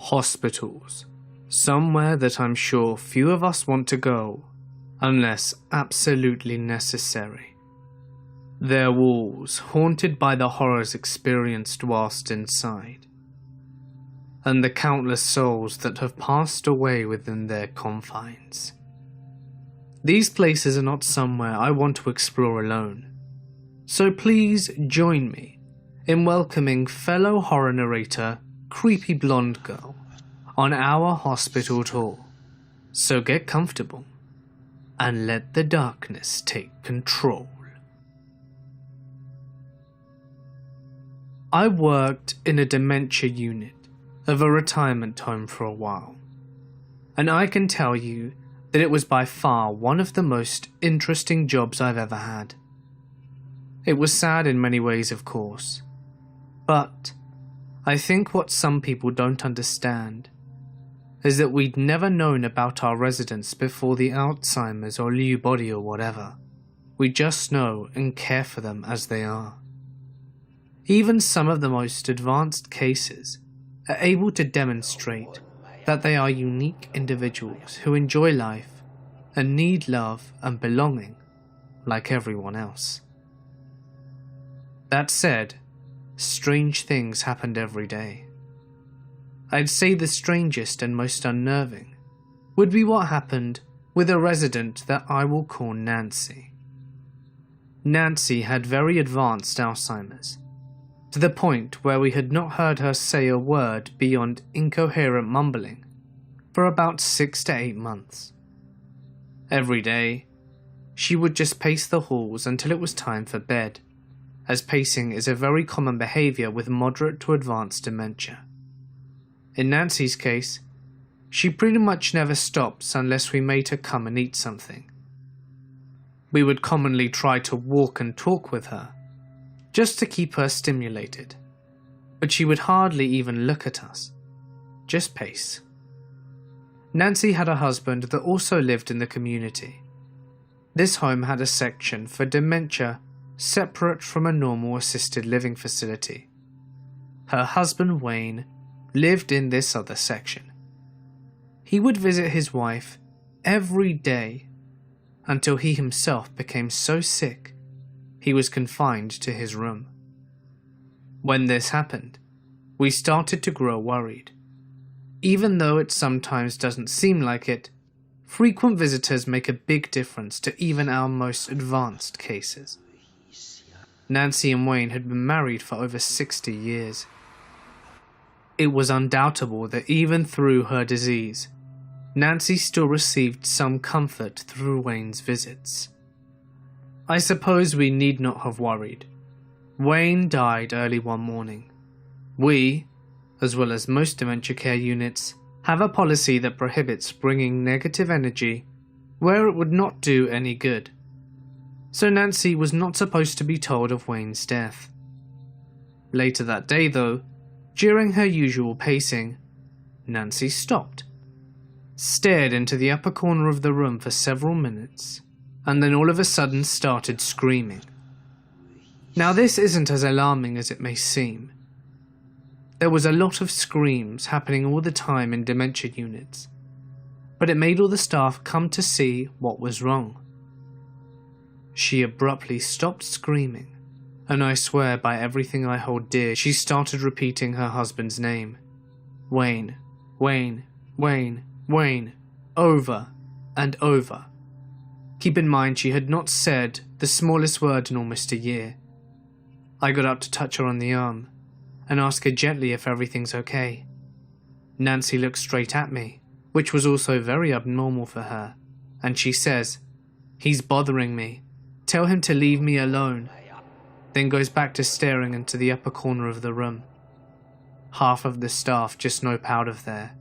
Hospitals. Somewhere that I'm sure few of us want to go, unless absolutely necessary. Their walls haunted by the horrors experienced whilst inside, and the countless souls that have passed away within their confines. These places are not somewhere I want to explore alone, so please join me in welcoming fellow horror narrator Creepy Blonde Girl on our hospital tour. So get comfortable and let the darkness take control. I worked in a dementia unit of a retirement home for a while, and I can tell you that it was by far one of the most interesting jobs I've ever had. It was sad in many ways, of course, but I think what some people don't understand is that we'd never known about our residents before the Alzheimer's or Lewy body or whatever. We just know and care for them as they are. Even some of the most advanced cases are able to demonstrate that they are unique individuals who enjoy life and need love and belonging like everyone else. That said, strange things happened every day. I'd say the strangest and most unnerving would be what happened with a resident that I will call Nancy. Nancy had very advanced Alzheimer's, to the point where we had not heard her say a word beyond incoherent mumbling for about 6 to 8 months. Every day, she would just pace the halls until it was time for bed, as pacing is a very common behaviour with moderate to advanced dementia. In Nancy's case, she pretty much never stops unless we made her come and eat something. We would commonly try to walk and talk with her, just to keep her stimulated, but she would hardly even look at us, just pace. Nancy had a husband that also lived in the community. This home had a section for dementia separate from a normal assisted living facility. Her husband Wayne lived in this other section. He would visit his wife every day until he himself became so sick he was confined to his room. When this happened, we started to grow worried. Even though it sometimes doesn't seem like it, frequent visitors make a big difference to even our most advanced cases. Nancy and Wayne had been married for over 60 years. It was undoubtable that even through her disease, Nancy still received some comfort through Wayne's visits. I suppose we need not have worried. Wayne died early one morning. We, as well as most dementia care units, have a policy that prohibits bringing negative energy where it would not do any good. So Nancy was not supposed to be told of Wayne's death. Later that day though, during her usual pacing, Nancy stopped, stared into the upper corner of the room for several minutes, and then all of a sudden started screaming. Now this isn't as alarming as it may seem. There was a lot of screams happening all the time in dementia units, but it made all the staff come to see what was wrong. She abruptly stopped screaming, and I swear by everything I hold dear, she started repeating her husband's name. Wayne, Wayne, Wayne, Wayne, over and over. Keep in mind she had not said the smallest word in almost a year. I got up to touch her on the arm and ask her gently if everything's okay. Nancy looked straight at me, which was also very abnormal for her, and she says, "He's bothering me. Tell him to leave me alone," then goes back to staring into the upper corner of the room. Half of the staff just noped out of there,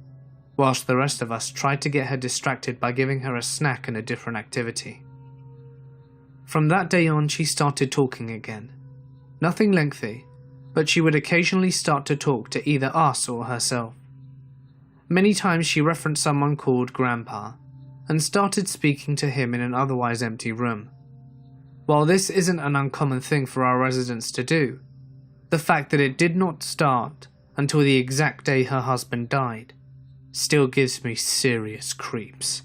whilst the rest of us tried to get her distracted by giving her a snack and a different activity. From that day on, she started talking again. Nothing lengthy, but she would occasionally start to talk to either us or herself. Many times she referenced someone called Grandpa, and started speaking to him in an otherwise empty room. While this isn't an uncommon thing for our residents to do, the fact that it did not start until the exact day her husband died still gives me serious creeps.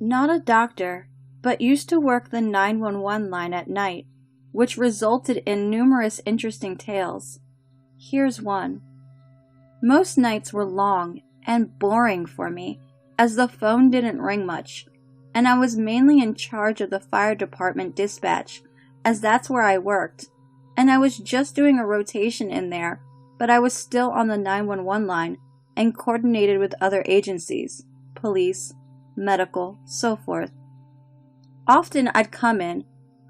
Not a doctor, but used to work the 911 line at night, which resulted in numerous interesting tales. Here's one. Most nights were long and boring for me, as the phone didn't ring much, and I was mainly in charge of the fire department dispatch, as that's where I worked, and I was just doing a rotation in there, but I was still on the 911 line and coordinated with other agencies, police, medical, so forth. Often I'd come in,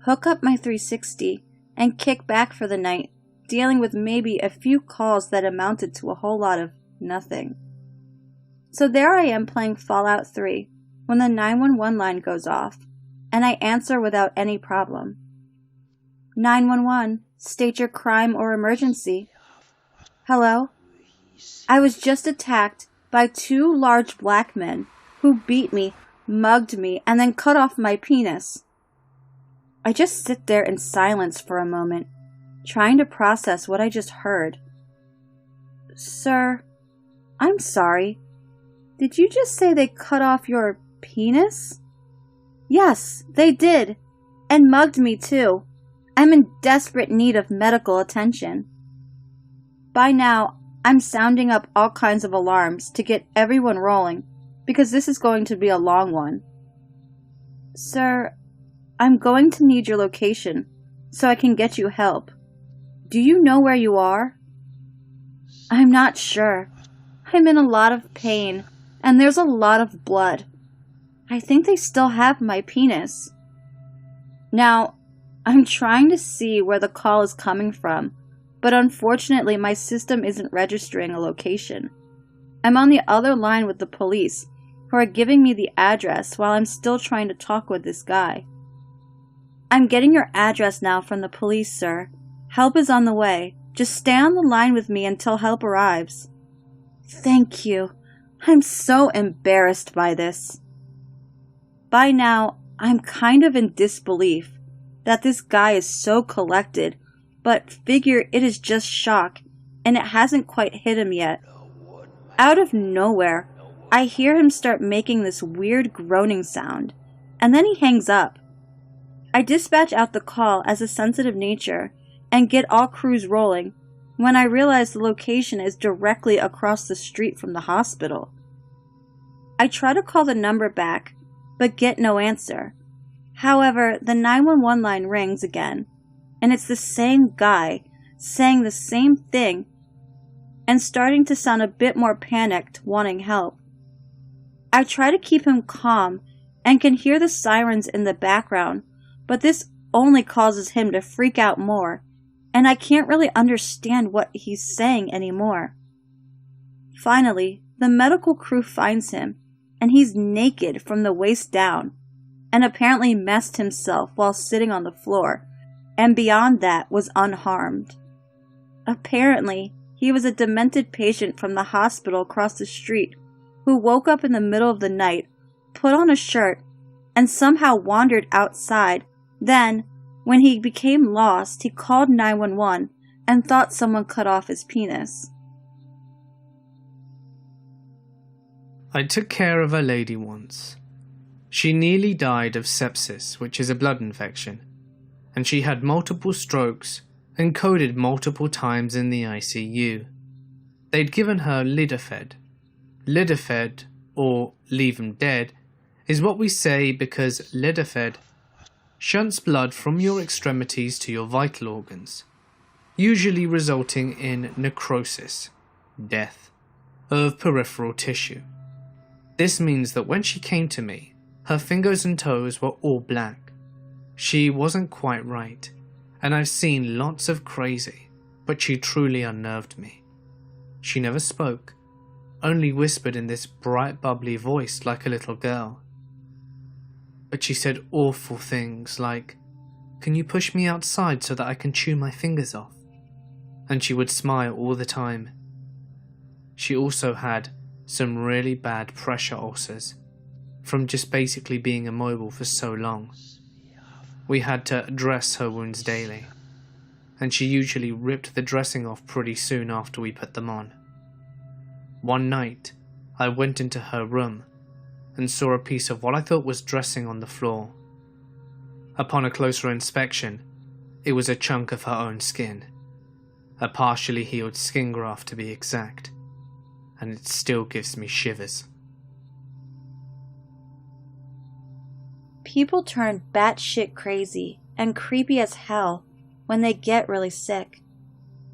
hook up my 360, and kick back for the night, dealing with maybe a few calls that amounted to a whole lot of nothing. So there I am playing Fallout 3 when the 911 line goes off, and I answer without any problem. 911, state your crime or emergency. Hello? I was just attacked by 2 large black men who beat me, mugged me, and then cut off my penis. I just sit there in silence for a moment, trying to process what I just heard. Sir, I'm sorry. Did you just say they cut off your penis? Yes, they did, and mugged me too. I'm in desperate need of medical attention. By now, I'm sounding up all kinds of alarms to get everyone rolling, because this is going to be a long one. Sir, I'm going to need your location so I can get you help. Do you know where you are? I'm not sure. I'm in a lot of pain, and there's a lot of blood. I think they still have my penis. Now, I'm trying to see where the call is coming from, but unfortunately my system isn't registering a location. I'm on the other line with the police, who are giving me the address while I'm still trying to talk with this guy. I'm getting your address now from the police, sir. Help is on the way. Just stay on the line with me until help arrives. Thank you. I'm so embarrassed by this. By now, I'm kind of in disbelief that this guy is so collected, but figure it is just shock, and it hasn't quite hit him yet. Out of nowhere, I hear him start making this weird groaning sound, and then he hangs up. I dispatch out the call as a sensitive nature and get all crews rolling when I realize the location is directly across the street from the hospital. I try to call the number back, but get no answer. However, the 911 line rings again, and it's the same guy saying the same thing and starting to sound a bit more panicked, wanting help. I try to keep him calm and can hear the sirens in the background, but this only causes him to freak out more, and I can't really understand what he's saying anymore. Finally, the medical crew finds him, and he's naked from the waist down, and apparently messed himself while sitting on the floor, and beyond that was unharmed. Apparently, he was a demented patient from the hospital across the street who woke up in the middle of the night, put on a shirt, and somehow wandered outside. Then, when he became lost, he called 911 and thought someone cut off his penis. I took care of a lady once. She nearly died of sepsis, which is a blood infection, and she had multiple strokes and coded multiple times in the ICU. They'd given her Lidafed. Lidafed, or leave 'em dead, is what we say because Lidafed shunts blood from your extremities to your vital organs, usually resulting in necrosis, death, of peripheral tissue. This means that when she came to me, her fingers and toes were all black. She wasn't quite right, and I've seen lots of crazy, but she truly unnerved me. She never spoke, only whispered in this bright bubbly voice like a little girl. But she said awful things like, "Can you push me outside so that I can chew my fingers off?" And she would smile all the time. She also had some really bad pressure ulcers from just basically being immobile for so long. We had to dress her wounds daily. and she usually ripped the dressing off pretty soon after we put them on. One night, I went into her room and saw a piece of what I thought was dressing on the floor. Upon a closer inspection, it was a chunk of her own skin, a partially healed skin graft to be exact, and it still gives me shivers. People turn batshit crazy and creepy as hell when they get really sick.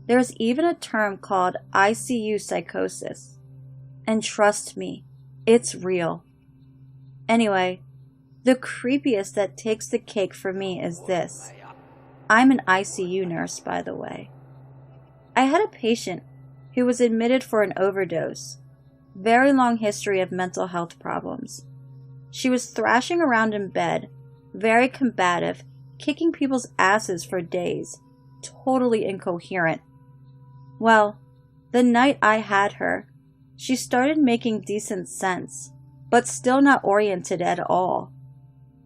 There's even a term called ICU psychosis. And trust me, it's real. Anyway, the creepiest that takes the cake for me is this. I'm an ICU nurse, by the way. I had a patient who was admitted for an overdose. Very long history of mental health problems. She was thrashing around in bed, very combative, kicking people's asses for days, totally incoherent. Well, the night I had her, she started making decent sense, but still not oriented at all.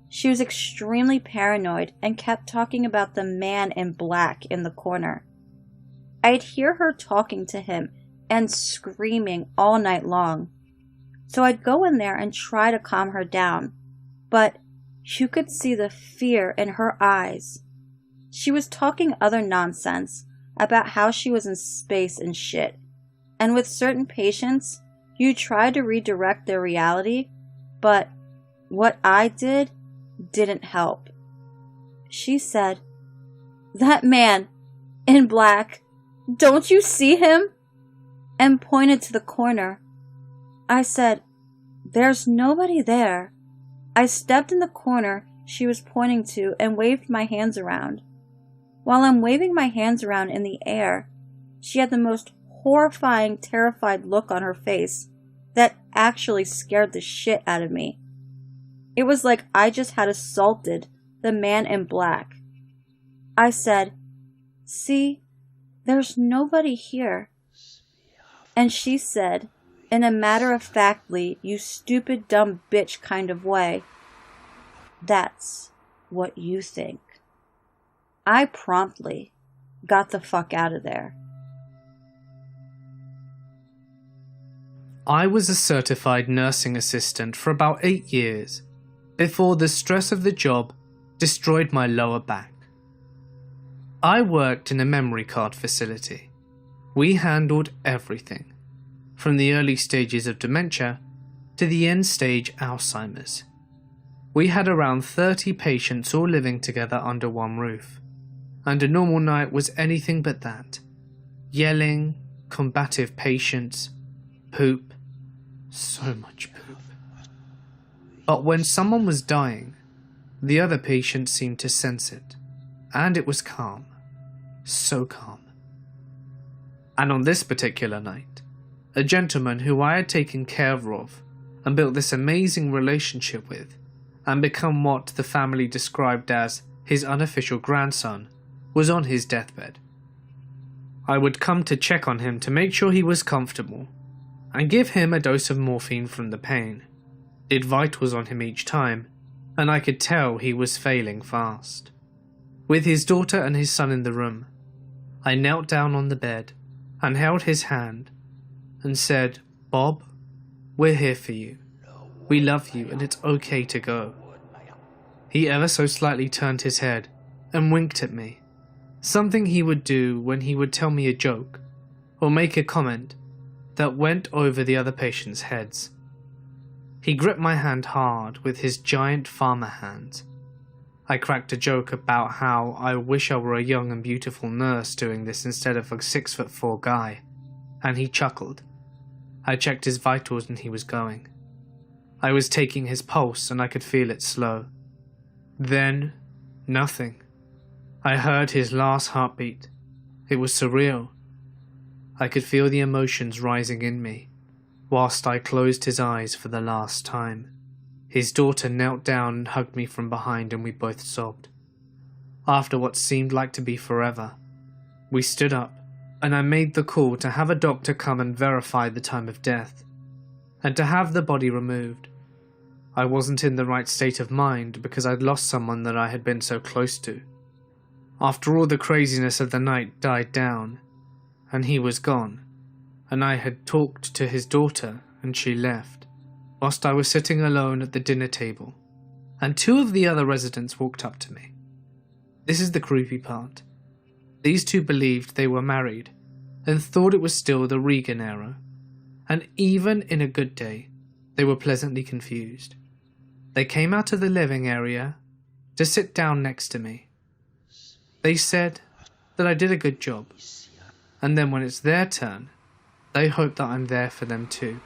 She was extremely paranoid and kept talking about the man in black in the corner. I'd hear her talking to him and screaming all night long. So I'd go in there and try to calm her down, but you could see the fear in her eyes. She was talking other nonsense about how she was in space and shit, and with certain patients, you try to redirect their reality, but what I did didn't help. She said, "That man in black, don't you see him?" and pointed to the corner. I said, "There's nobody there." I stepped in the corner she was pointing to and waved my hands around. While I'm waving my hands around in the air, she had the most horrifying, terrified look on her face that actually scared the shit out of me. It was like I just had assaulted the man in black. I said, "See, there's nobody here." And she said, in a matter-of-factly, "You stupid dumb bitch" kind of way, "That's what you think." I promptly got the fuck out of there. I was a certified nursing assistant for about 8 years before the stress of the job destroyed my lower back. I worked in a memory card facility. We handled everything, from the early stages of dementia to the end stage Alzheimer's. We had around 30 patients all living together under one roof, and a normal night was anything but that. Yelling, combative patients, poop, so much poop. But when someone was dying, the other patients seemed to sense it, and it was calm, so calm. And on this particular night, a gentleman who I had taken care of and built this amazing relationship with, and become what the family described as his unofficial grandson, was on his deathbed. I would come to check on him to make sure he was comfortable, and give him a dose of morphine from the pain. Did vitals on him each time, and I could tell he was failing fast. With his daughter and his son in the room, I knelt down on the bed and held his hand and said, "Bob, we're here for you. We love you and it's okay to go." He ever so slightly turned his head and winked at me, something he would do when he would tell me a joke or make a comment that went over the other patients' heads. He gripped my hand hard with his giant farmer hands. I cracked a joke about how I wish I were a young and beautiful nurse doing this instead of a 6'4" guy, and he chuckled. I checked his vitals and he was going. I was taking his pulse and I could feel it slow. Then, nothing. I heard his last heartbeat. It was surreal. I could feel the emotions rising in me, whilst I closed his eyes for the last time. His daughter knelt down and hugged me from behind and we both sobbed. After what seemed like to be forever, we stood up and I made the call to have a doctor come and verify the time of death, and to have the body removed. I wasn't in the right state of mind because I'd lost someone that I had been so close to. After all the craziness of the night died down, and he was gone, and I had talked to his daughter and she left, whilst I was sitting alone at the dinner table, and two of the other residents walked up to me. This is the creepy part. These two believed they were married, and thought it was still the Reagan era, and even in a good day, they were pleasantly confused. They came out of the living area to sit down next to me. They said that I did a good job, and then when it's their turn, they hope that I'm there for them too.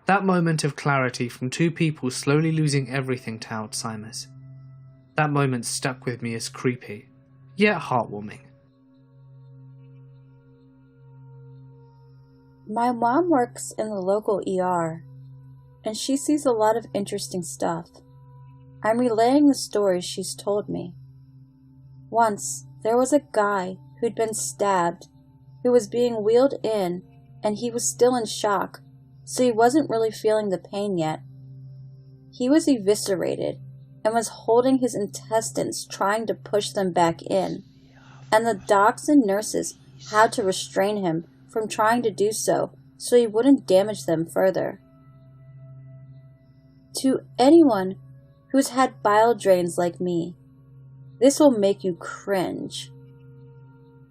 That moment of clarity from two people slowly losing everything to Alzheimer's. That moment stuck with me as creepy, yet heartwarming. My mom works in the local ER, and she sees a lot of interesting stuff. I'm relaying the stories she's told me. Once, there was a guy who'd been stabbed, who was being wheeled in, and he was still in shock, so he wasn't really feeling the pain yet. He was eviscerated, and was holding his intestines trying to push them back in, and the docs and nurses had to restrain him from trying to do so he wouldn't damage them further. To anyone who's had bile drains like me, this will make you cringe.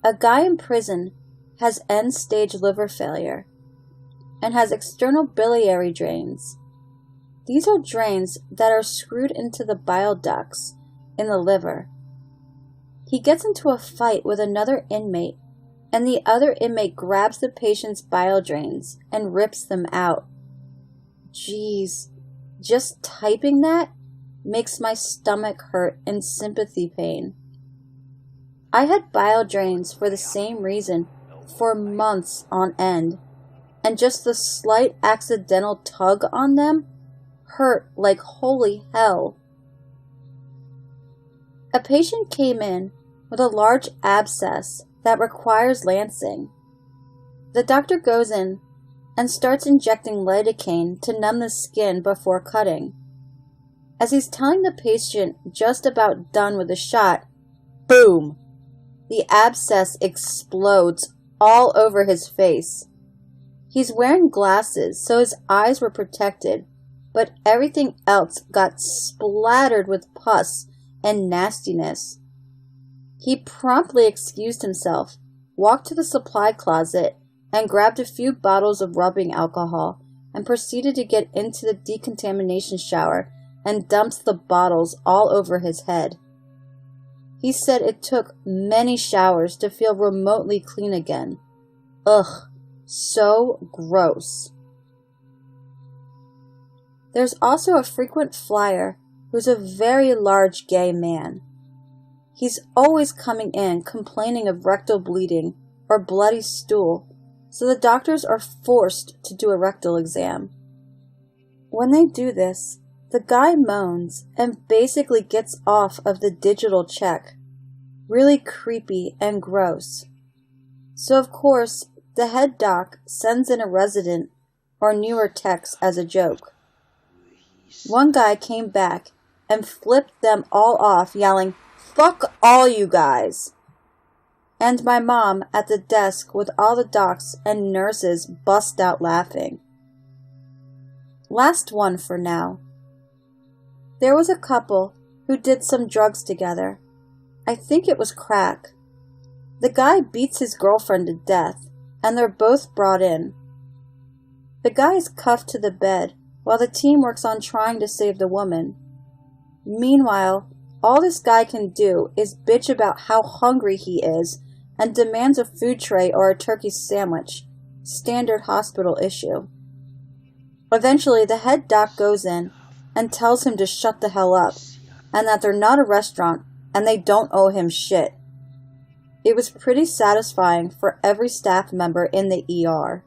A guy in prison has end-stage liver failure and has external biliary drains. These are drains that are screwed into the bile ducts in the liver. He gets into a fight with another inmate, and the other inmate grabs the patient's bile drains and rips them out. Jeez, just typing that makes my stomach hurt in sympathy pain. I had bile drains for the same reason for months on end, and just the slight accidental tug on them hurt like holy hell. A patient came in with a large abscess that requires lancing. The doctor goes in and starts injecting lidocaine to numb the skin before cutting. As he's telling the patient just about done with the shot, boom! The abscess explodes all over his face. He's wearing glasses, so his eyes were protected, but everything else got splattered with pus and nastiness. He promptly excused himself, walked to the supply closet, and grabbed a few bottles of rubbing alcohol, and proceeded to get into the decontamination shower and dumps the bottles all over his head. He said it took many showers to feel remotely clean again. Ugh, so gross. There's also a frequent flyer who's a very large gay man. He's always coming in complaining of rectal bleeding or bloody stool, so the doctors are forced to do a rectal exam. When they do this, the guy moans and basically gets off of the digital check. Really creepy and gross. So of course, the head doc sends in a resident or newer techs as a joke. One guy came back and flipped them all off, yelling, "Fuck all you guys!" And my mom at the desk with all the docs and nurses bust out laughing. Last one for now. There was a couple who did some drugs together. I think it was crack. The guy beats his girlfriend to death, and they're both brought in. The guy is cuffed to the bed while the team works on trying to save the woman. Meanwhile, all this guy can do is bitch about how hungry he is and demands a food tray or a turkey sandwich, standard hospital issue. Eventually, the head doc goes in and tells him to shut the hell up, and that they're not a restaurant and they don't owe him shit. It was pretty satisfying for every staff member in the ER.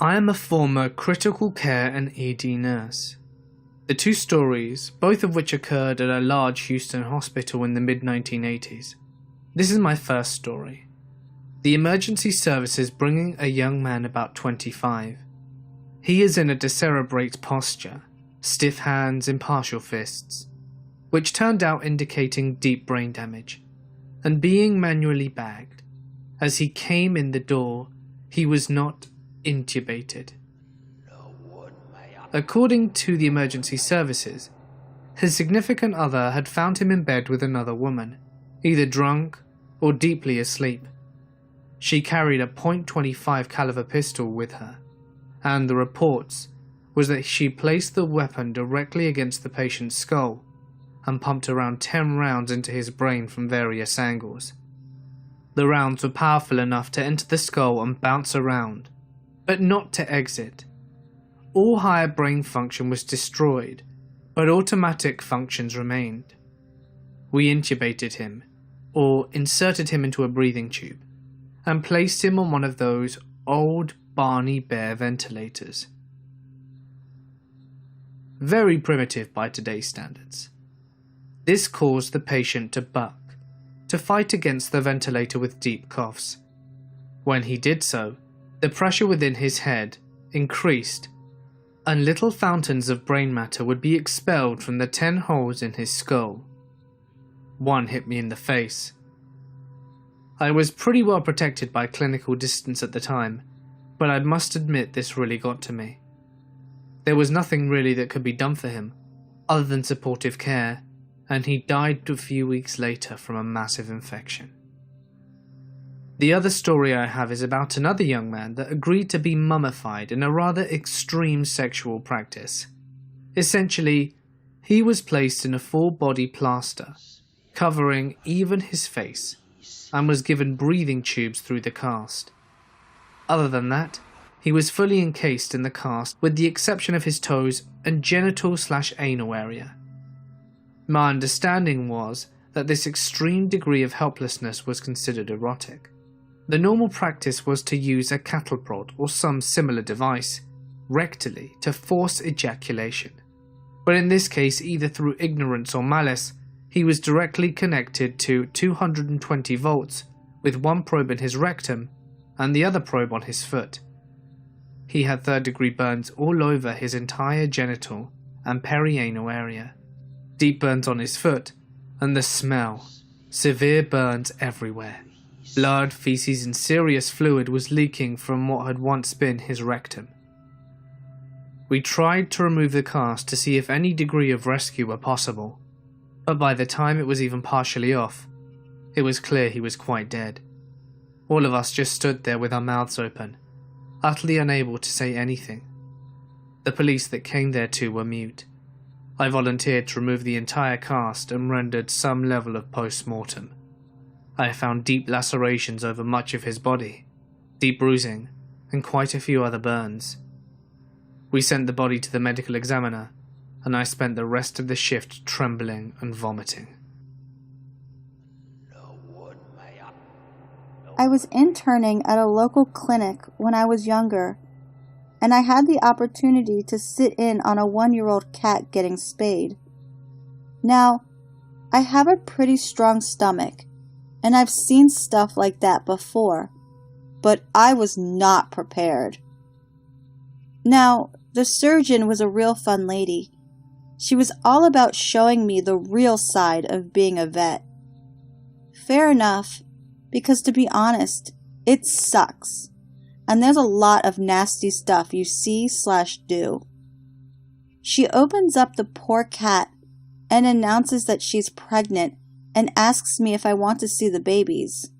I am a former critical care and ED nurse. The two stories, both of which occurred at a large Houston hospital in the mid-1980s. This is my first story. The emergency services bringing a young man about 25. He is in a decerebrate posture, stiff hands, impartial fists. which turned out indicating deep brain damage, and being manually bagged. As he came in the door, he was not intubated. According to the emergency services, his significant other had found him in bed with another woman, either drunk or deeply asleep. She carried a .25 caliber pistol with her, and the reports was that she placed the weapon directly against the patient's skull and pumped around 10 rounds into his brain from various angles. The rounds were powerful enough to enter the skull and bounce around, but not to exit. All higher brain function was destroyed, but automatic functions remained. We intubated him, or inserted him into a breathing tube, and placed him on one of those old Barney Bear ventilators. Very primitive by today's standards. This caused the patient to buck, to fight against the ventilator with deep coughs. When he did so, the pressure within his head increased, and little fountains of brain matter would be expelled from the 10 holes in his skull. One hit me in the face. I was pretty well protected by clinical distance at the time, but I must admit this really got to me. There was nothing really that could be done for him, other than supportive care, and he died a few weeks later from a massive infection. The other story I have is about another young man that agreed to be mummified in a rather extreme sexual practice. Essentially, he was placed in a full-body plaster, covering even his face, and was given breathing tubes through the cast. Other than that, he was fully encased in the cast with the exception of his toes and genital/anal area. My understanding was that this extreme degree of helplessness was considered erotic. The normal practice was to use a cattle prod or some similar device, rectally, to force ejaculation. But in this case, either through ignorance or malice, he was directly connected to 220 volts with one probe in his rectum and the other probe on his foot. He had third-degree burns all over his entire genital and perianal area, deep burns on his foot, and the smell, severe burns everywhere. Blood, feces and serious fluid was leaking from what had once been his rectum. We tried to remove the cast to see if any degree of rescue were possible, but by the time it was even partially off, it was clear he was quite dead. All of us just stood there with our mouths open, utterly unable to say anything. The police that came there too were mute. I volunteered to remove the entire cast and rendered some level of post-mortem. I found deep lacerations over much of his body, deep bruising, and quite a few other burns. We sent the body to the medical examiner, and I spent the rest of the shift trembling and vomiting. I was interning at a local clinic when I was younger, and I had the opportunity to sit in on a 1-year-old cat getting spayed. Now, I have a pretty strong stomach, and I've seen stuff like that before, but I was not prepared. Now, the surgeon was a real fun lady. She was all about showing me the real side of being a vet. Fair enough, because to be honest, it sucks, and there's a lot of nasty stuff you see/do. She opens up the poor cat and announces that she's pregnant and asks me if I want to see the babies.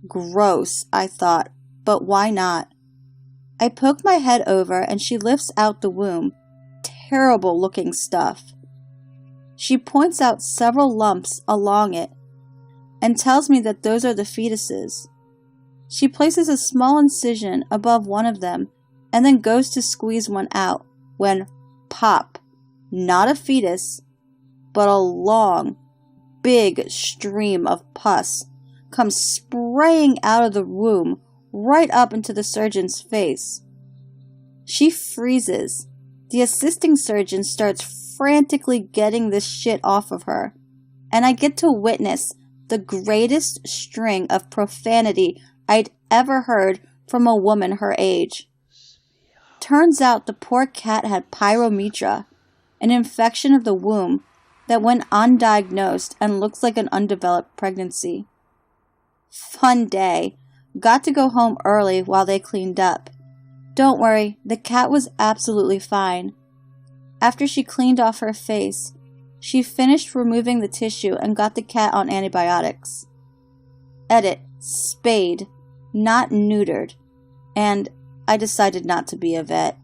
Gross, I thought, but why not? I poke my head over and she lifts out the womb. Terrible looking stuff. She points out several lumps along it and tells me that those are the fetuses. She places a small incision above one of them and then goes to squeeze one out when pop, not a fetus, but a long, big stream of pus comes spraying out of the womb right up into the surgeon's face. She freezes. The assisting surgeon starts frantically getting this shit off of her, and I get to witness the greatest string of profanity I'd ever heard from a woman her age. Turns out the poor cat had pyrometra, an infection of the womb, that went undiagnosed and looks like an undeveloped pregnancy. Fun day. Got to go home early while they cleaned up. Don't worry, the cat was absolutely fine. After she cleaned off her face, she finished removing the tissue and got the cat on antibiotics. Edit, spayed, not neutered. And I decided not to be a vet.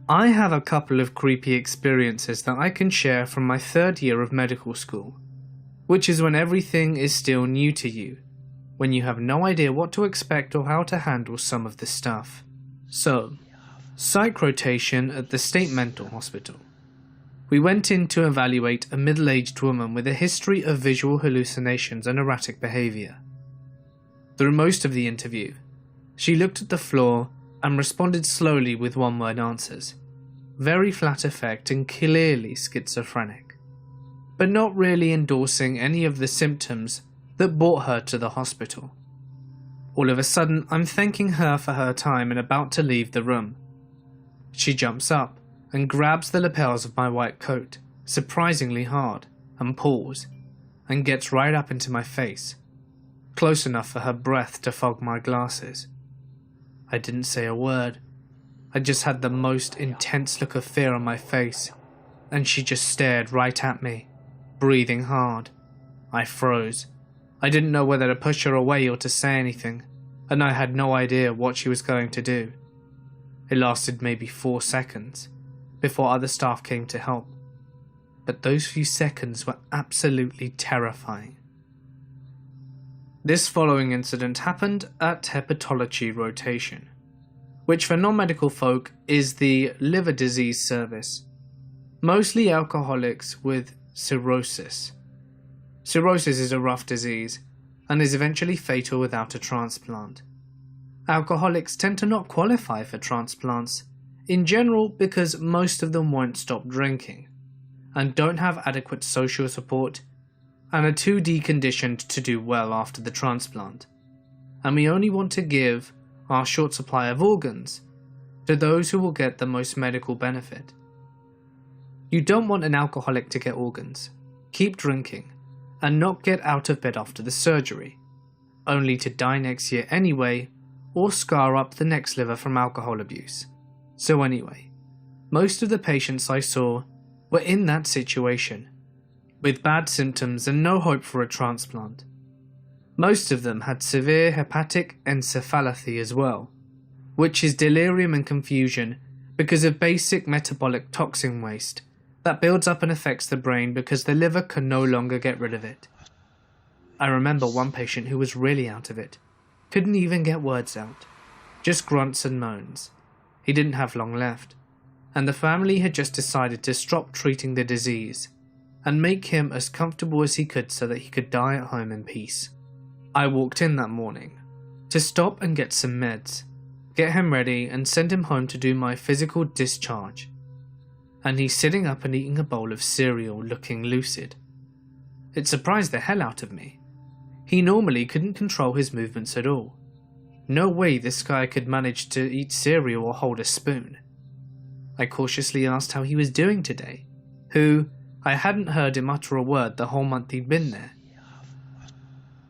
I have a couple of creepy experiences that I can share from my 3rd year of medical school, which is when everything is still new to you, when you have no idea what to expect or how to handle some of the stuff. So, psych rotation at the state mental hospital. We went in to evaluate a middle-aged woman with a history of visual hallucinations and erratic behaviour. Through most of the interview, she looked at the floor and responded slowly with one-word answers. Very flat affect and clearly schizophrenic, but not really endorsing any of the symptoms that brought her to the hospital. All of a sudden, I'm thanking her for her time and about to leave the room. She jumps up and grabs the lapels of my white coat, surprisingly hard, and pulls, and gets right up into my face, close enough for her breath to fog my glasses. I didn't say a word. I just had the most intense look of fear on my face, and she just stared right at me, breathing hard. I froze. I didn't know whether to push her away or to say anything, and I had no idea what she was going to do. It lasted maybe 4 seconds before other staff came to help, but those few seconds were absolutely terrifying. This following incident happened at hepatology rotation, which for non-medical folk is the liver disease service, mostly alcoholics with cirrhosis. Cirrhosis is a rough disease and is eventually fatal without a transplant. Alcoholics tend to not qualify for transplants, in general because most of them won't stop drinking, and don't have adequate social support, and are too deconditioned to do well after the transplant, and we only want to give our short supply of organs to those who will get the most medical benefit. You don't want an alcoholic to get organs, keep drinking, and not get out of bed after the surgery, only to die next year anyway, or scar up the next liver from alcohol abuse. So anyway, most of the patients I saw were in that situation, with bad symptoms and no hope for a transplant. Most of them had severe hepatic encephalopathy as well, which is delirium and confusion because of basic metabolic toxin waste that builds up and affects the brain because the liver can no longer get rid of it. I remember one patient who was really out of it, couldn't even get words out, just grunts and moans. He didn't have long left, and the family had just decided to stop treating the disease and make him as comfortable as he could so that he could die at home in peace. I walked in that morning to stop and get some meds, get him ready and send him home to do my physical discharge, and he's sitting up and eating a bowl of cereal looking lucid. It surprised the hell out of me. He normally couldn't control his movements at all. No way this guy could manage to eat cereal or hold a spoon. I cautiously asked how he was doing today, I hadn't heard him utter a word the whole month he'd been there.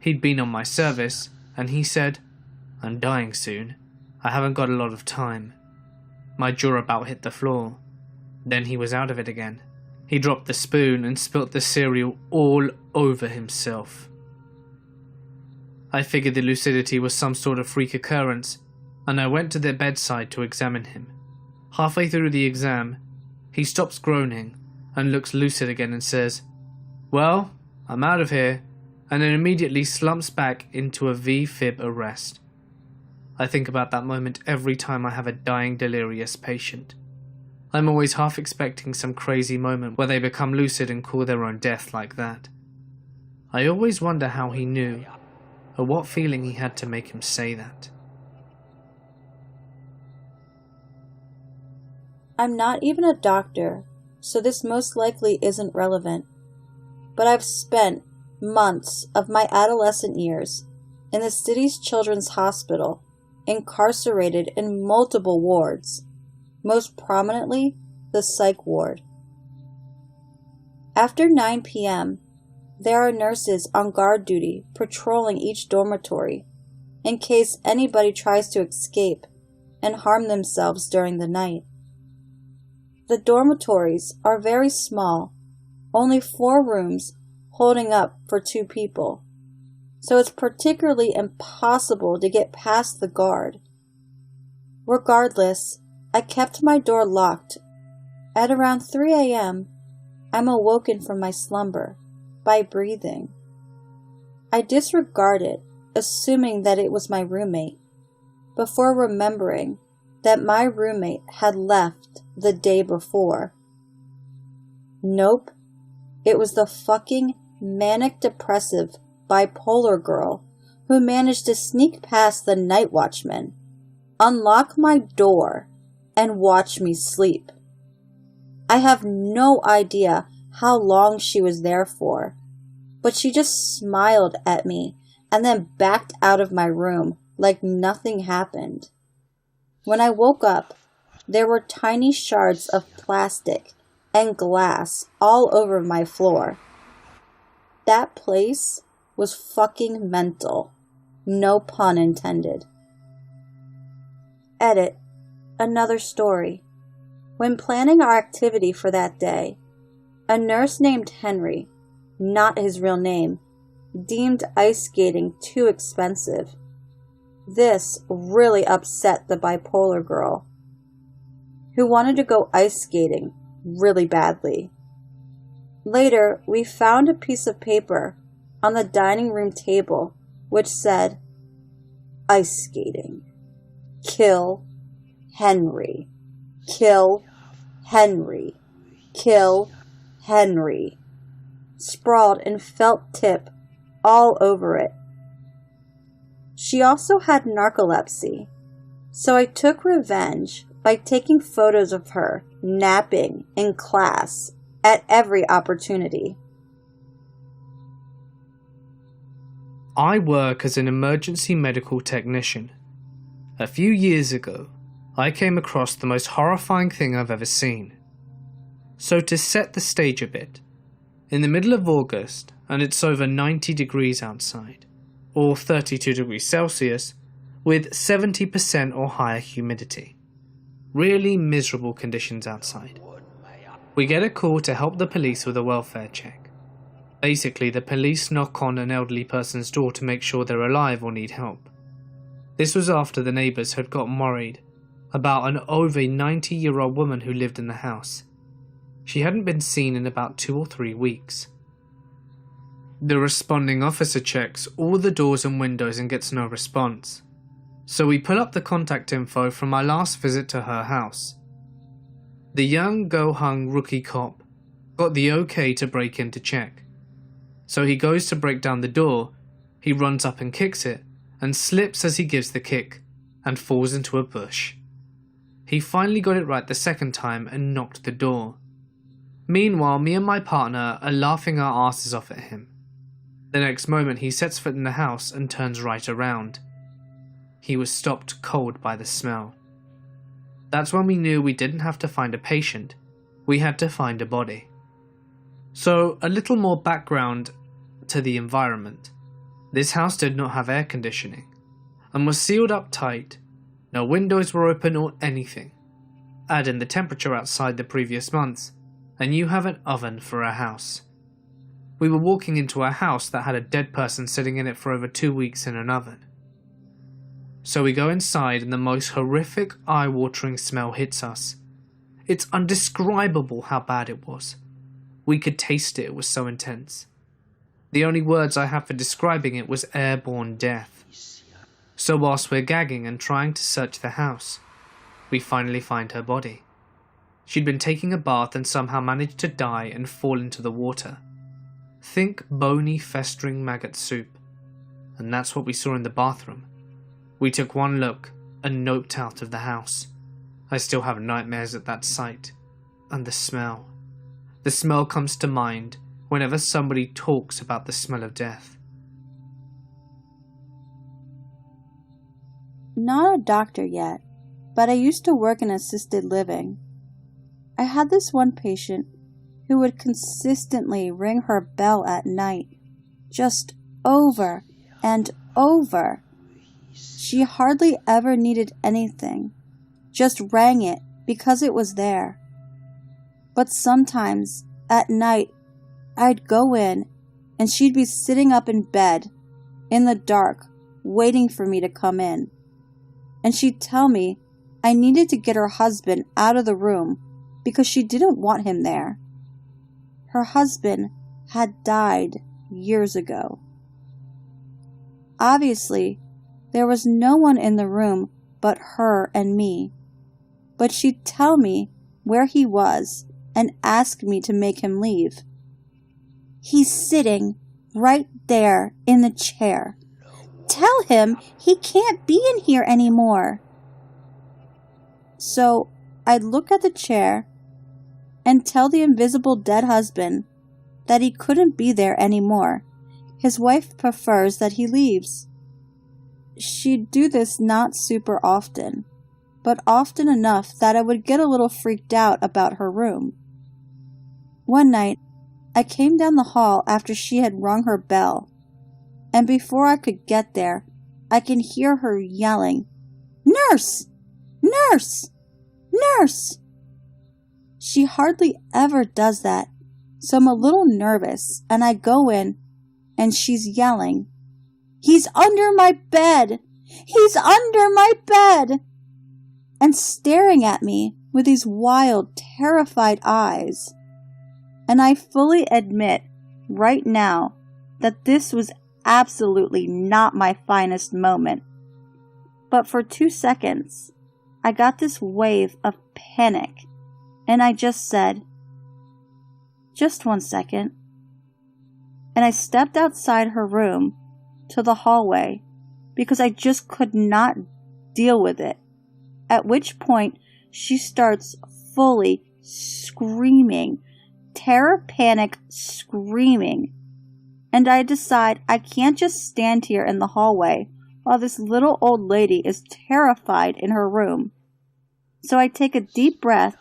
He'd been on my service, and he said, "I'm dying soon. I haven't got a lot of time." My jaw about hit the floor. Then he was out of it again. He dropped the spoon and spilt the cereal all over himself. I figured the lucidity was some sort of freak occurrence, and I went to their bedside to examine him. Halfway through the exam, he stops groaning and looks lucid again and says, "Well, I'm out of here," and then immediately slumps back into a V-fib arrest. I think about that moment every time I have a dying delirious patient. I'm always half expecting some crazy moment where they become lucid and call their own death like that. I always wonder how he knew, or what feeling he had to make him say that. I'm not even a doctor, so this most likely isn't relevant. But I've spent months of my adolescent years in the city's children's hospital, incarcerated in multiple wards, most prominently the psych ward. After 9 p.m., there are nurses on guard duty patrolling each dormitory in case anybody tries to escape and harm themselves during the night. The dormitories are very small, only 4 rooms holding up for 2 people, so it's particularly impossible to get past the guard. Regardless, I kept my door locked. At around 3 a.m., I'm awoken from my slumber by breathing. I disregard it, assuming that it was my roommate, before remembering that my roommate had left the day before. Nope, it was the fucking manic-depressive bipolar girl who managed to sneak past the night watchman, unlock my door, and watch me sleep. I have no idea how long she was there for, but she just smiled at me and then backed out of my room like nothing happened. When I woke up, there were tiny shards of plastic and glass all over my floor. That place was fucking mental. No pun intended. Edit. Another story. When planning our activity for that day, a nurse named Henry, not his real name, deemed ice skating too expensive. This really upset the bipolar girl, who wanted to go ice skating really badly. Later, we found a piece of paper on the dining room table which said, "Ice skating. Kill Henry. Kill Henry. Kill Henry," sprawled in felt tip all over it. She also had narcolepsy, so I took revenge by taking photos of her napping in class at every opportunity. I work as an emergency medical technician. A few years ago, I came across the most horrifying thing I've ever seen. So to set the stage a bit, in the middle of August, and it's over 90 degrees outside, or 32 degrees Celsius, with 70% or higher humidity. Really miserable conditions outside. We get a call to help the police with a welfare check. Basically, the police knock on an elderly person's door to make sure they're alive or need help. This was after the neighbours had gotten worried about an over 90-year-old woman who lived in the house. She hadn't been seen in about 2 or 3 weeks. The responding officer checks all the doors and windows and gets no response. So we pull up the contact info from my last visit to her house. The young go-hung rookie cop got the okay to break in to check. So he goes to break down the door, he runs up and kicks it, and slips as he gives the kick, and falls into a bush. He finally got it right the second time and knocked the door. Meanwhile, me and my partner are laughing our asses off at him. The next moment he sets foot in the house and turns right around. He was stopped cold by the smell. That's when we knew we didn't have to find a patient, we had to find a body. So, a little more background to the environment. This house did not have air conditioning, and was sealed up tight. No windows were open or anything. Add in the temperature outside the previous months, and you have an oven for a house. We were walking into a house that had a dead person sitting in it for over 2 weeks in an oven. So we go inside and the most horrific, eye-watering smell hits us. It's undescribable how bad it was. We could taste it, it was so intense. The only words I have for describing it was airborne death. So whilst we're gagging and trying to search the house, we finally find her body. She'd been taking a bath and somehow managed to die and fall into the water. Think bony, festering maggot soup. And that's what we saw in the bathroom. We took one look and noped out of the house. I still have nightmares at that sight. And the smell. The smell comes to mind whenever somebody talks about the smell of death. Not a doctor yet, but I used to work in assisted living. I had this one patient who would consistently ring her bell at night, just over and over. She hardly ever needed anything, just rang it because it was there. But sometimes, at night, I'd go in and she'd be sitting up in bed, in the dark, waiting for me to come in. And she'd tell me I needed to get her husband out of the room because she didn't want him there. Her husband had died years ago. Obviously, there was no one in the room but her and me, but she'd tell me where he was and ask me to make him leave. He's sitting right there in the chair. Tell him he can't be in here anymore. So I'd look at the chair and tell the invisible dead husband that he couldn't be there anymore. His wife prefers that he leaves. She'd do this not super often, but often enough that I would get a little freaked out about her room. One night, I came down the hall after she had rung her bell, and before I could get there, I can hear her yelling, "Nurse! Nurse! Nurse!" She hardly ever does that, so I'm a little nervous, and I go in, and she's yelling, "He's under my bed! He's under my bed!" and staring at me with these wild, terrified eyes. And I fully admit right now that this was absolutely not my finest moment. But for 2 seconds, I got this wave of panic, and I just said, "Just 1 second." And I stepped outside her room to the hallway because I just could not deal with it. At which point, she starts fully screaming, terror panic screaming. And I decide I can't just stand here in the hallway while this little old lady is terrified in her room. So I take a deep breath,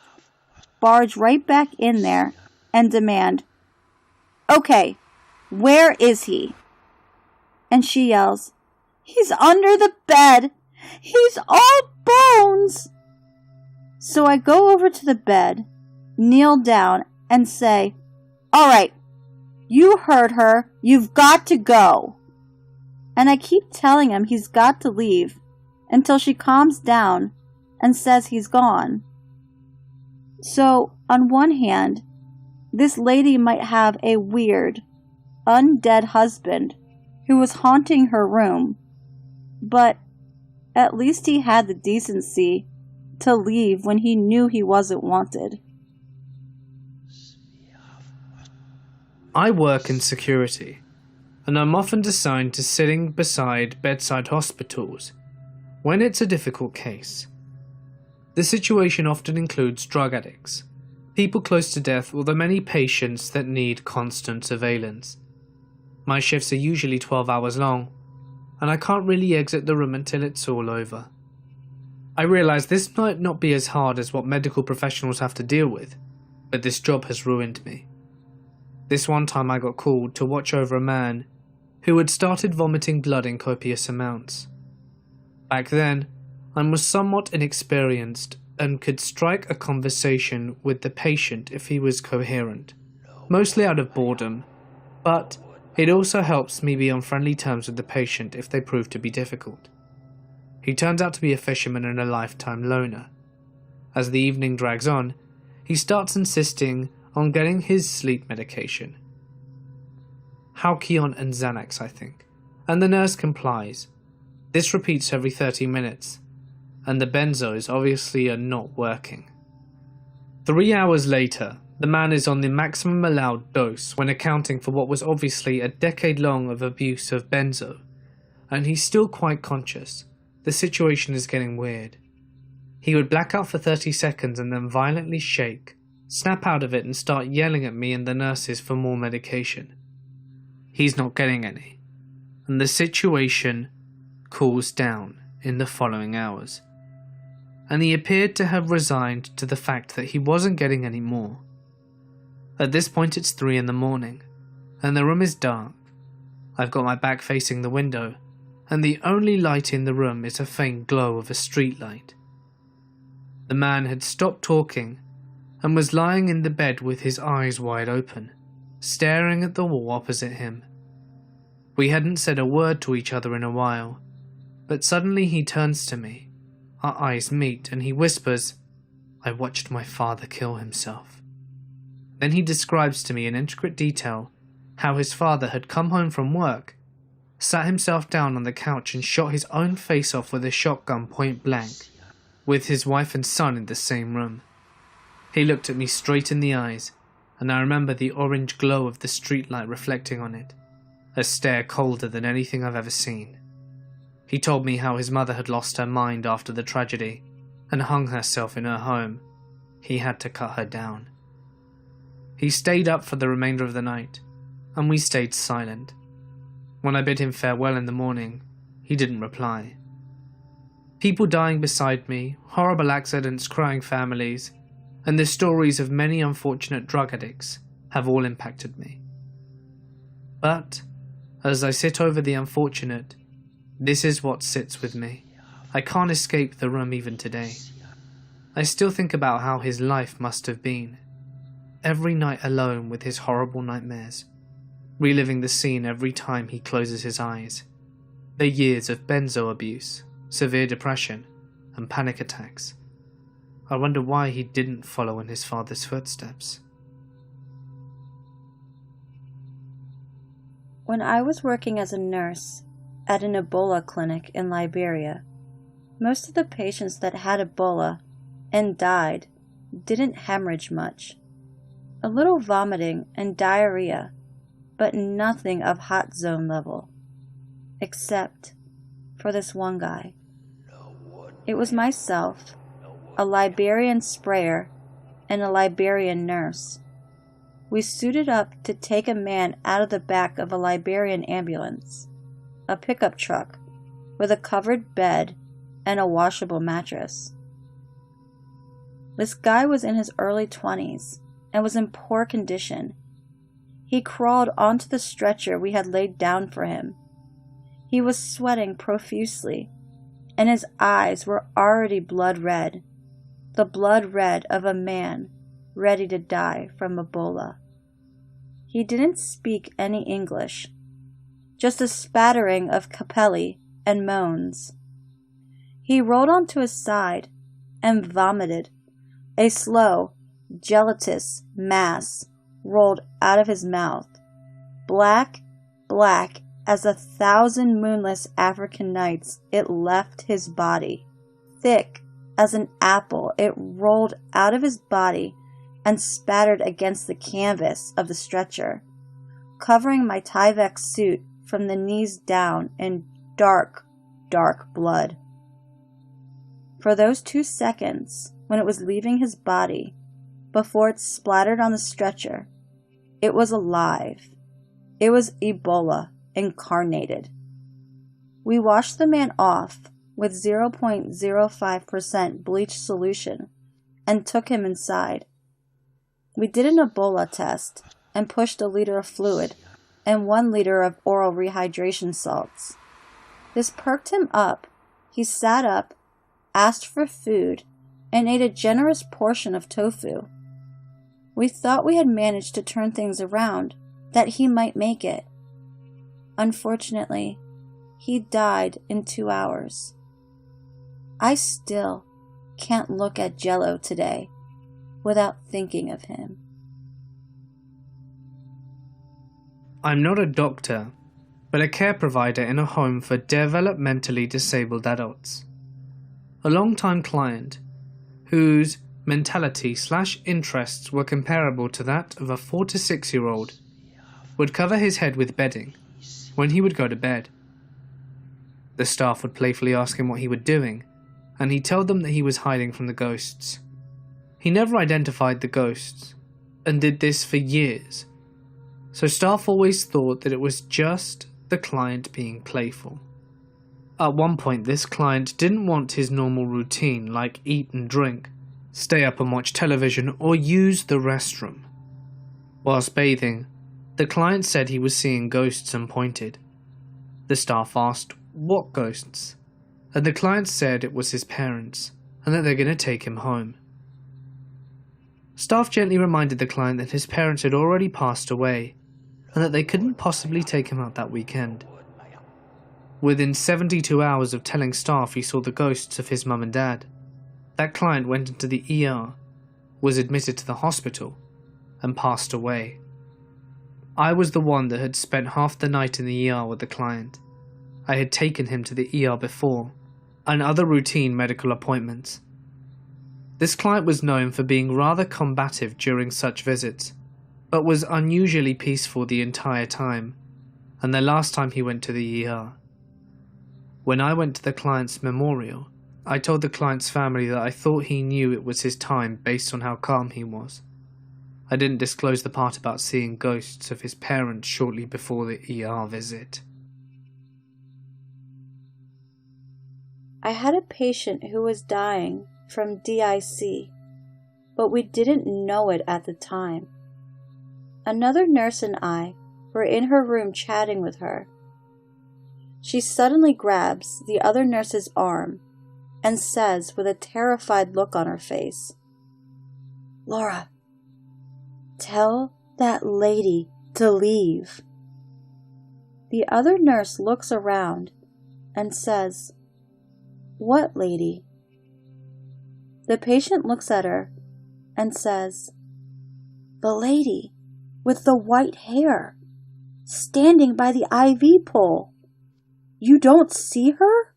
barge right back in there, and demand, "Okay, where is he?" And she yells, "He's under the bed! He's all bones!" So I go over to the bed, kneel down, and say, "All right, you heard her. You've got to go." And I keep telling him he's got to leave until she calms down and says he's gone. So, on one hand, this lady might have a weird, undead husband who was haunting her room, but at least he had the decency to leave when he knew he wasn't wanted. I work in security, and I'm often assigned to sitting beside bedside hospitals when it's a difficult case. The situation often includes drug addicts, people close to death, or the many patients that need constant surveillance. My shifts are usually 12 hours long, and I can't really exit the room until it's all over. I realise this might not be as hard as what medical professionals have to deal with, but this job has ruined me. This one time I got called to watch over a man who had started vomiting blood in copious amounts. Back then, I was somewhat inexperienced and could strike a conversation with the patient if he was coherent, mostly out of boredom, but it also helps me be on friendly terms with the patient if they prove to be difficult. He turns out to be a fisherman and a lifetime loner. As the evening drags on, he starts insisting on getting his sleep medication. Halcion and Xanax, I think, and the nurse complies. This repeats every 30 minutes, and the benzos obviously are not working. 3 hours later, the man is on the maximum allowed dose when accounting for what was obviously a decade long of abuse of benzo, and he's still quite conscious. The situation is getting weird. He would black out for 30 seconds and then violently shake, snap out of it and start yelling at me and the nurses for more medication. He's not getting any, and the situation cools down in the following hours. and he appeared to have resigned to the fact that he wasn't getting any more. At this point it's 3 in the morning, and the room is dark. I've got my back facing the window, and the only light in the room is a faint glow of a street light. The man had stopped talking and was lying in the bed with his eyes wide open, staring at the wall opposite him. We hadn't said a word to each other in a while, but suddenly he turns to me. Our eyes meet and he whispers, "I watched my father kill himself." Then he describes to me in intricate detail how his father had come home from work, sat himself down on the couch and shot his own face off with a shotgun point blank, with his wife and son in the same room. He looked at me straight in the eyes, and I remember the orange glow of the streetlight reflecting on it, a stare colder than anything I've ever seen. He told me how his mother had lost her mind after the tragedy and hung herself in her home. He had to cut her down. He stayed up for the remainder of the night, and we stayed silent. When I bid him farewell in the morning, he didn't reply. People dying beside me, horrible accidents, crying families, and the stories of many unfortunate drug addicts have all impacted me. But, as I sit over the unfortunate, this is what sits with me. I can't escape the room even today. I still think about how his life must have been. Every night alone with his horrible nightmares, reliving the scene every time he closes his eyes. The years of benzo abuse, severe depression, and panic attacks. I wonder why he didn't follow in his father's footsteps. When I was working as a nurse at an Ebola clinic in Liberia, most of the patients that had Ebola and died didn't hemorrhage much. A little vomiting and diarrhea, but nothing of hot zone level. Except for this one guy. It was myself, a Liberian sprayer, and a Liberian nurse. We suited up to take a man out of the back of a Liberian ambulance, a pickup truck with a covered bed and a washable mattress. This guy was in his early 20s and was in poor condition. He crawled onto the stretcher we had laid down for him. He was sweating profusely, and his eyes were already blood red, the blood red of a man ready to die from Ebola. He didn't speak any English, just a spattering of capelli and moans. He rolled onto his side and vomited. A slow, gelatinous mass rolled out of his mouth, black as 1,000 moonless African nights. It left his body. Thick as an apple, it rolled out of his body and spattered against the canvas of the stretcher, covering my Tyvek suit from the knees down in dark blood. For those 2 seconds, when it was leaving his body, before it splattered on the stretcher, it was alive. It was Ebola incarnated. We washed the man off with 0.05% bleach solution and took him inside. We did an Ebola test and pushed a liter of fluid and 1 liter of oral rehydration salts. This perked him up. He sat up, asked for food, and ate a generous portion of tofu. We thought we had managed to turn things around, that he might make it. Unfortunately, he died in 2 hours. I still can't look at Jello today without thinking of him. I'm not a doctor, but a care provider in a home for developmentally disabled adults. A long-time client whose mentality/interests were comparable to that of a 4 to 6-year-old would cover his head with bedding when he would go to bed. The staff would playfully ask him what he was doing, and he'd tell them that he was hiding from the ghosts. He never identified the ghosts, and did this for years, so staff always thought that it was just the client being playful. At one point, this client didn't want his normal routine like eat and drink, stay up and watch television, or use the restroom. Whilst bathing, the client said he was seeing ghosts and pointed. The staff asked, "What ghosts?" And the client said it was his parents, and that they're going to take him home. Staff gently reminded the client that his parents had already passed away, and that they couldn't possibly take him out that weekend. Within 72 hours of telling staff he saw the ghosts of his mum and dad, that client went into the ER, was admitted to the hospital, and passed away. I was the one that had spent half the night in the ER with the client. I had taken him to the ER before, and other routine medical appointments. This client was known for being rather combative during such visits, but was unusually peaceful the entire time, and the last time he went to the ER. When I went to the client's memorial, I told the client's family that I thought he knew it was his time based on how calm he was. I didn't disclose the part about seeing ghosts of his parents shortly before the ER visit. I had a patient who was dying from DIC, but we didn't know it at the time. Another nurse and I were in her room chatting with her. She suddenly grabs the other nurse's arm and says with a terrified look on her face, "Laura, tell that lady to leave." The other nurse looks around and says, "What lady?" The patient looks at her and says, "The lady with the white hair, standing by the IV pole. You don't see her?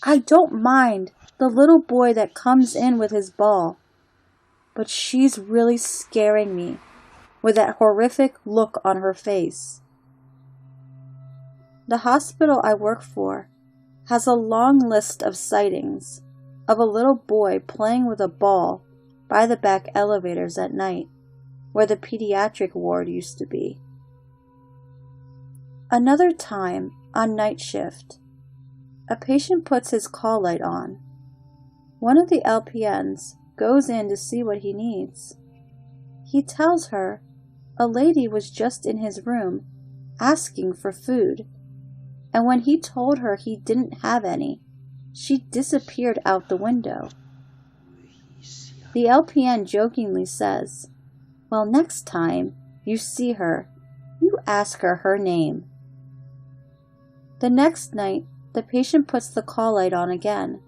I don't mind the little boy that comes in with his ball, but she's really scaring me with that horrific look on her face." The hospital I work for has a long list of sightings of a little boy playing with a ball by the back elevators at night, where the pediatric ward used to be. Another time, on night shift, a patient puts his call light on. One of the LPNs goes in to see what he needs. He tells her a lady was just in his room asking for food, and when he told her he didn't have any, she disappeared out the window. The LPN jokingly says, "Well, next time you see her, you ask her her name." The next night, the patient puts the call light on again.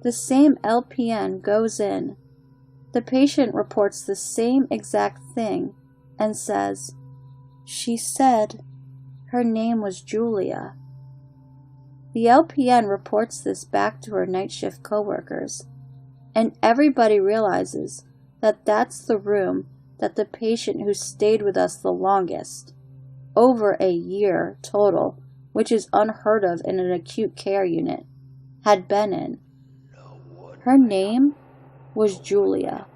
The same LPN goes in. The patient reports the same exact thing and says, "She said her name was Julia." The LPN reports this back to her night shift coworkers, and everybody realizes that that's the room that the patient who stayed with us the longest, over a year total, which is unheard of in an acute care unit, had been in. Her name was Julia,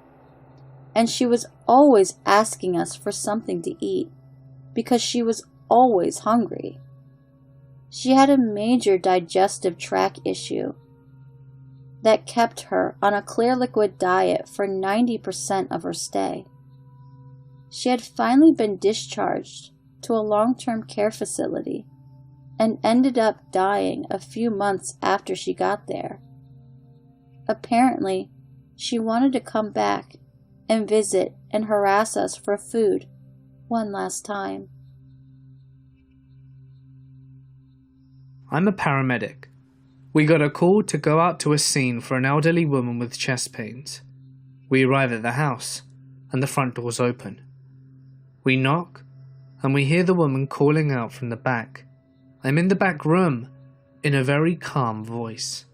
and she was always asking us for something to eat because she was always hungry. She had a major digestive tract issue that kept her on a clear liquid diet for 90% of her stay. She had finally been discharged to a long-term care facility and ended up dying a few months after she got there. Apparently, she wanted to come back and visit and harass us for food one last time. I'm a paramedic. We got a call to go out to a scene for an elderly woman with chest pains. We arrive at the house, and the front door's open. We knock, and we hear the woman calling out from the back. I'm in the back room, in a very calm voice.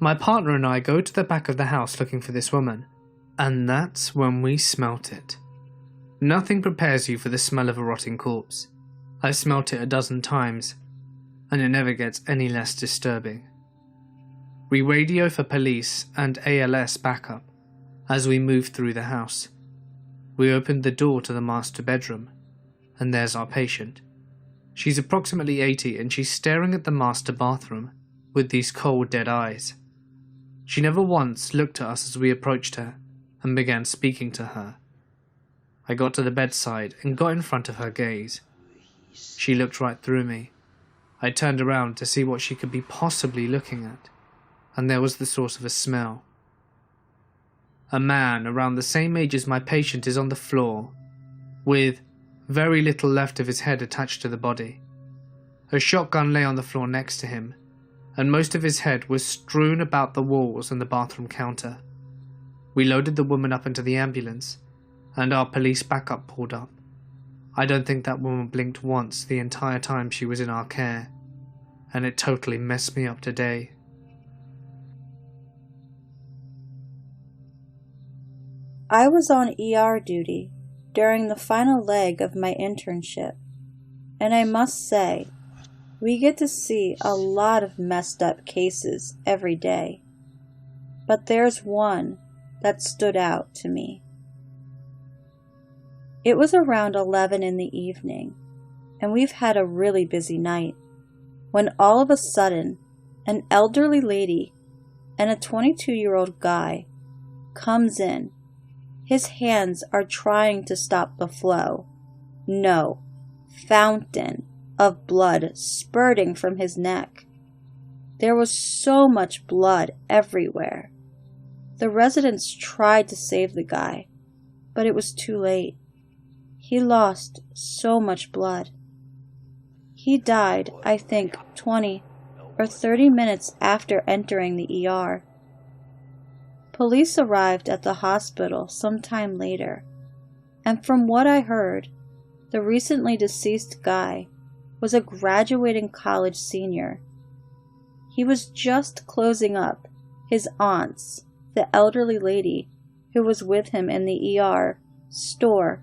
My partner and I go to the back of the house looking for this woman, and that's when we smelt it. Nothing prepares you for the smell of a rotting corpse. I've smelt it a dozen times, and it never gets any less disturbing. We radio for police and ALS backup as we move through the house. We opened the door to the master bedroom, and there's our patient. She's approximately 80 and she's staring at the master bathroom with these cold, dead eyes. She never once looked at us as we approached her and began speaking to her. I got to the bedside and got in front of her gaze. She looked right through me. I turned around to see what she could be possibly looking at, and there was the source of a smell. A man around the same age as my patient is on the floor, with very little left of his head attached to the body. A shotgun lay on the floor next to him, and most of his head was strewn about the walls and the bathroom counter. We loaded the woman up into the ambulance, and our police backup pulled up. I don't think that woman blinked once the entire time she was in our care, and it totally messed me up today. I was on ER duty during the final leg of my internship, and I must say, we get to see a lot of messed up cases every day, but there's one that stood out to me. It was around 11 in the evening, and we've had a really busy night, when all of a sudden, an elderly lady and a 22-year-old guy comes in. His hands are trying to stop the flow. No, fountain of blood spurting from his neck. There was so much blood everywhere. The residents tried to save the guy, but it was too late. He lost so much blood. He died, I think, 20 or 30 minutes after entering the ER. Police arrived at the hospital sometime later, and from what I heard, the recently deceased guy was a graduating college senior. He was just closing up his aunt's, the elderly lady who was with him in the ER, store,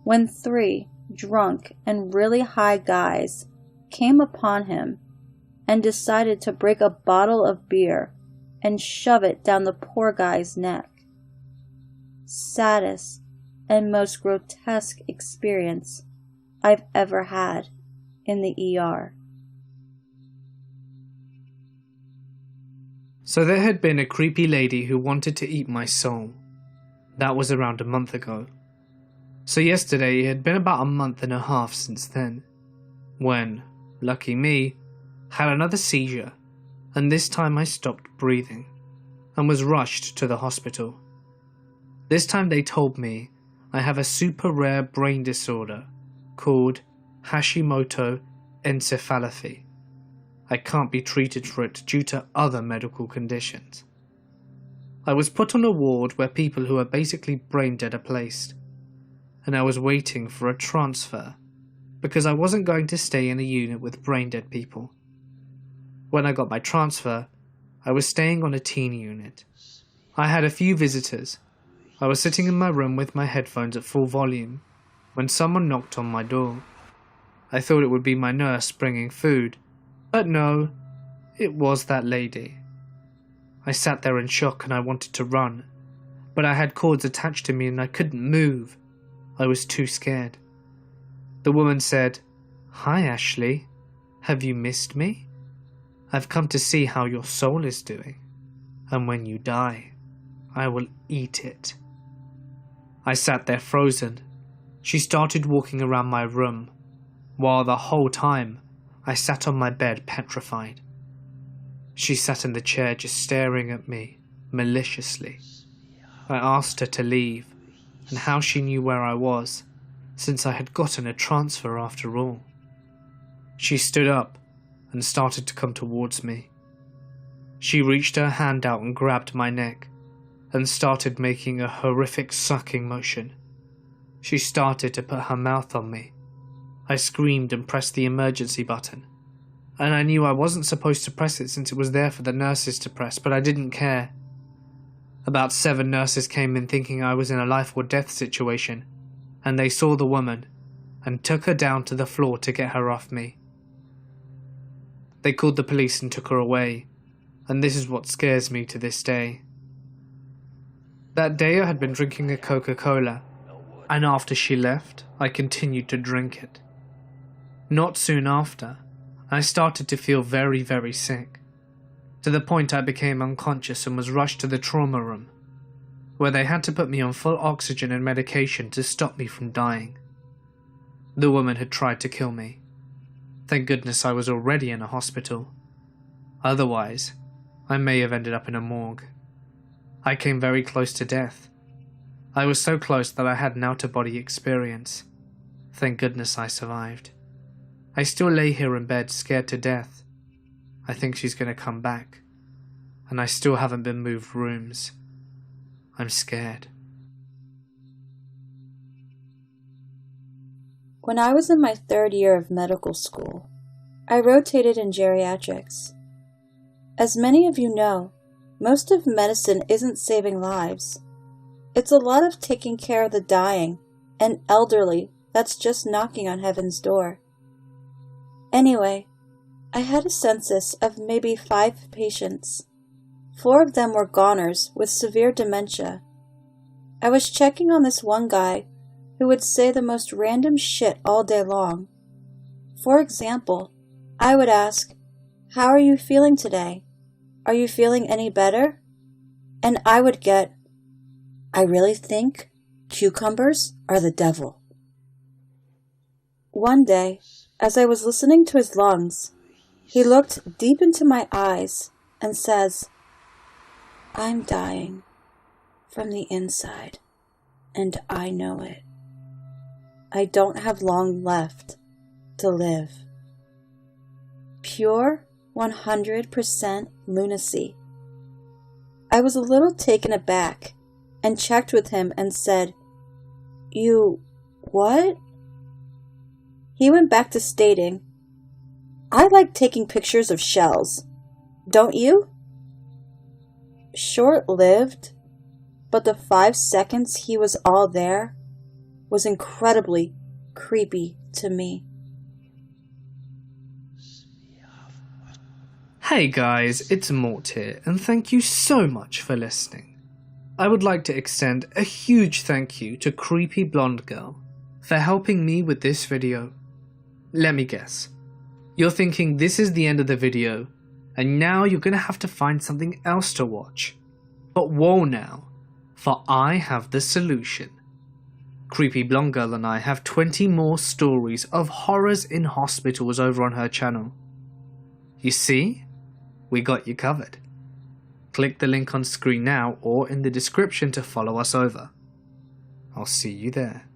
when 3 drunk and really high guys came upon him and decided to break a bottle of beer and shove it down the poor guy's neck. Saddest and most grotesque experience I've ever had in the ER. So there had been a creepy lady who wanted to eat my soul. That was around a month ago. So yesterday it had been about a month and a half since then, when, lucky me, had another seizure, and this time I stopped breathing and was rushed to the hospital. This time they told me I have a super rare brain disorder called Hashimoto encephalopathy. I can't be treated for it due to other medical conditions. I was put on a ward where people who are basically brain dead are placed, and I was waiting for a transfer because I wasn't going to stay in a unit with brain dead people. When I got my transfer, I was staying on a teen unit. I had a few visitors. I was sitting in my room with my headphones at full volume when someone knocked on my door. I thought it would be my nurse bringing food, but no, it was that lady. I sat there in shock and I wanted to run, but I had cords attached to me and I couldn't move. I was too scared. The woman said, "Hi Ashley, have you missed me? I've come to see how your soul is doing, and when you die, I will eat it." I sat there frozen. She started walking around my room, while the whole time I sat on my bed petrified. She sat in the chair just staring at me maliciously. I asked her to leave, and how she knew where I was, since I had gotten a transfer after all. She stood up and started to come towards me. She reached her hand out and grabbed my neck, and started making a horrific sucking motion. She started to put her mouth on me. I screamed and pressed the emergency button, and I knew I wasn't supposed to press it since it was there for the nurses to press, but I didn't care. About 7 nurses came in thinking I was in a life or death situation, and they saw the woman and took her down to the floor to get her off me. They called the police and took her away, and this is what scares me to this day. That day I had been drinking a Coca-Cola, and after she left, I continued to drink it. Not soon after, I started to feel very, very sick, to the point I became unconscious and was rushed to the trauma room, where they had to put me on full oxygen and medication to stop me from dying. The woman had tried to kill me. Thank goodness I was already in a hospital. Otherwise, I may have ended up in a morgue. I came very close to death. I was so close that I had an out-of-body experience. Thank goodness I survived. I still lay here in bed, scared to death. I think she's going to come back. And I still haven't been moved rooms. I'm scared. When I was in my 3rd year of medical school, I rotated in geriatrics. As many of you know, most of medicine isn't saving lives. It's a lot of taking care of the dying and elderly that's just knocking on heaven's door. Anyway, I had a census of maybe 5 patients. 4 of them were goners with severe dementia. I was checking on this one guy who would say the most random shit all day long. For example, I would ask, "How are you feeling today? Are you feeling any better?" And I would get, "I really think cucumbers are the devil." One day, as I was listening to his lungs, he looked deep into my eyes and says, "I'm dying from the inside, and I know it. I don't have long left to live." Pure 100% lunacy. I was a little taken aback and checked with him and said, "You what?" He went back to stating, "I like taking pictures of shells. Don't you?" Short-lived, but the 5 seconds he was all there was incredibly creepy to me. Hey guys, it's Mort here, and thank you so much for listening. I would like to extend a huge thank you to Creepy Blonde Girl for helping me with this video. Let me guess. You're thinking this is the end of the video, and now you're gonna have to find something else to watch. But whoa now, for I have the solution. Creepy Blonde Girl and I have 20 more stories of horrors in hospitals over on her channel. You see? We got you covered. Click the link on screen now or in the description to follow us over. I'll see you there.